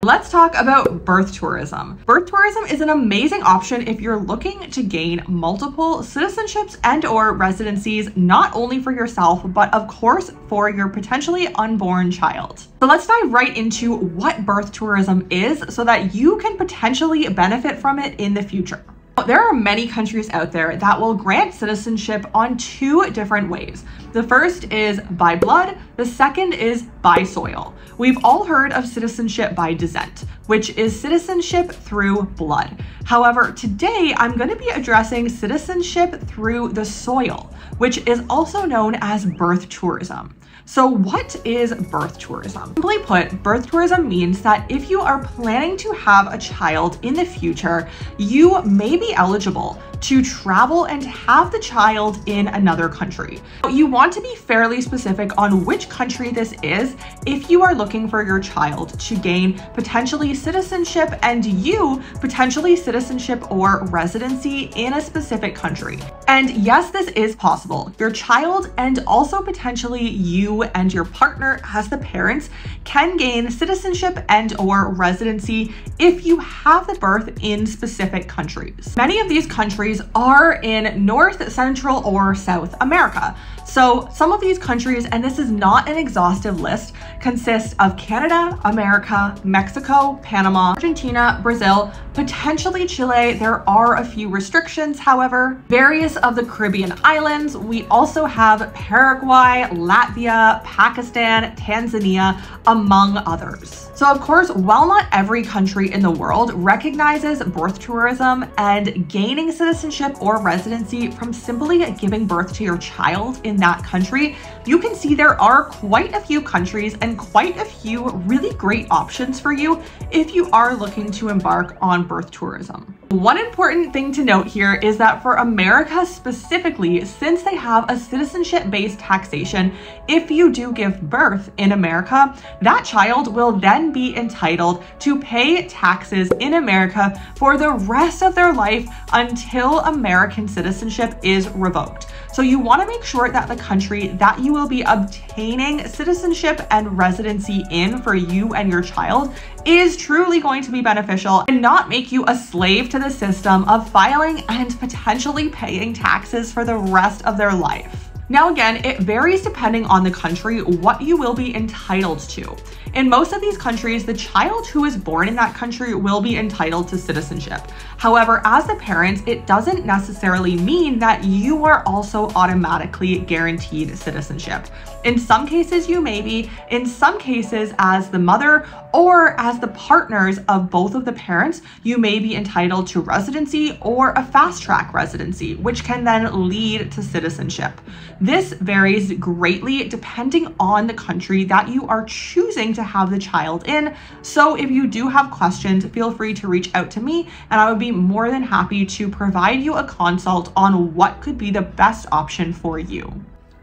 Let's talk about birth tourism. Birth tourism is an amazing option if you're looking to gain multiple citizenships and/or residencies, not only for yourself, but of course for your potentially unborn child. So let's dive right into what birth tourism is so that you can potentially benefit from it in the future. There are many countries out there that will grant citizenship on two different ways. The first is by blood, the second is by soil. We've all heard of citizenship by descent, which is citizenship through blood. However, today I'm going to be addressing citizenship through the soil, which is also known as birth tourism. So what is birth tourism? Simply put, birth tourism means that if you are planning to have a child in the future, you may be eligible to travel and have the child in another country. You want to be fairly specific on which country this is if you are looking for your child to gain potentially citizenship and you potentially citizenship or residency in a specific country. And yes, this is possible. Your child and also potentially you and your partner as the parents can gain citizenship and or residency if you have the birth in specific countries. Many of these countries are in North, Central, or South America. So some of these countries, and this is not an exhaustive list, consist of Canada, America, Mexico, Panama, Argentina, Brazil, potentially Chile. There are a few restrictions, however. Various of the Caribbean islands. We also have Paraguay, Latvia, Pakistan, Tanzania, among others. So of course, while not every country in the world recognizes birth tourism and gaining citizenship or residency from simply giving birth to your child in that country, you can see there are quite a few countries and quite a few really great options for you if you are looking to embark on birth tourism. One important thing to note here is that for America specifically, since they have a citizenship-based taxation, if you do give birth in America, that child will then be entitled to pay taxes in America for the rest of their life until American citizenship is revoked. So you want to make sure that the country that you will be obtaining citizenship and residency in for you and your child is truly going to be beneficial and not make you a slave to the system of filing and potentially paying taxes for the rest of their life. Now again, it varies depending on the country what you will be entitled to. In most of these countries, the child who is born in that country will be entitled to citizenship. However, as the parents, it doesn't necessarily mean that you are also automatically guaranteed citizenship. In some cases, you may be. In some cases, as the mother or as the partners of both of the parents, you may be entitled to residency or a fast-track residency, which can then lead to citizenship. This varies greatly depending on the country that you are choosing to have the child in. So if you do have questions, feel free to reach out to me and I would be more than happy to provide you a consult on what could be the best option for you.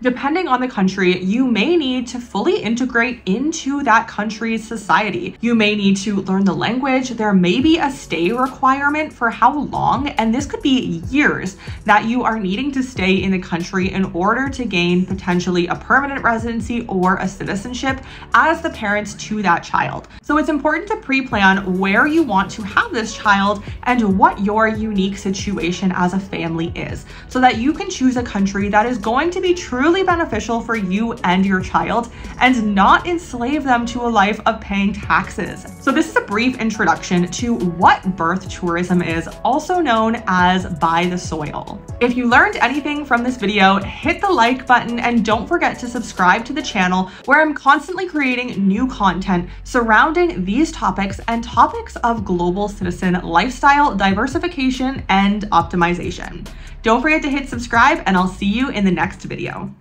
Depending on the country, you may need to fully integrate into that country's society. You may need to learn the language. There may be a stay requirement for how long, and this could be years that you are needing to stay in the country in order to gain potentially a permanent residency or a citizenship as the parents to that child. So it's important to pre-plan where you want to have this child and what your unique situation as a family is, so that you can choose a country that is going to be truly beneficial for you and your child and not enslave them to a life of paying taxes. So this is a brief introduction to what birth tourism is, also known as by the soil. If you learned anything from this video, hit the like button and don't forget to subscribe to the channel where I'm constantly creating new content surrounding these topics and topics of global citizen lifestyle, diversification, and optimization. Don't forget to hit subscribe and I'll see you in the next video.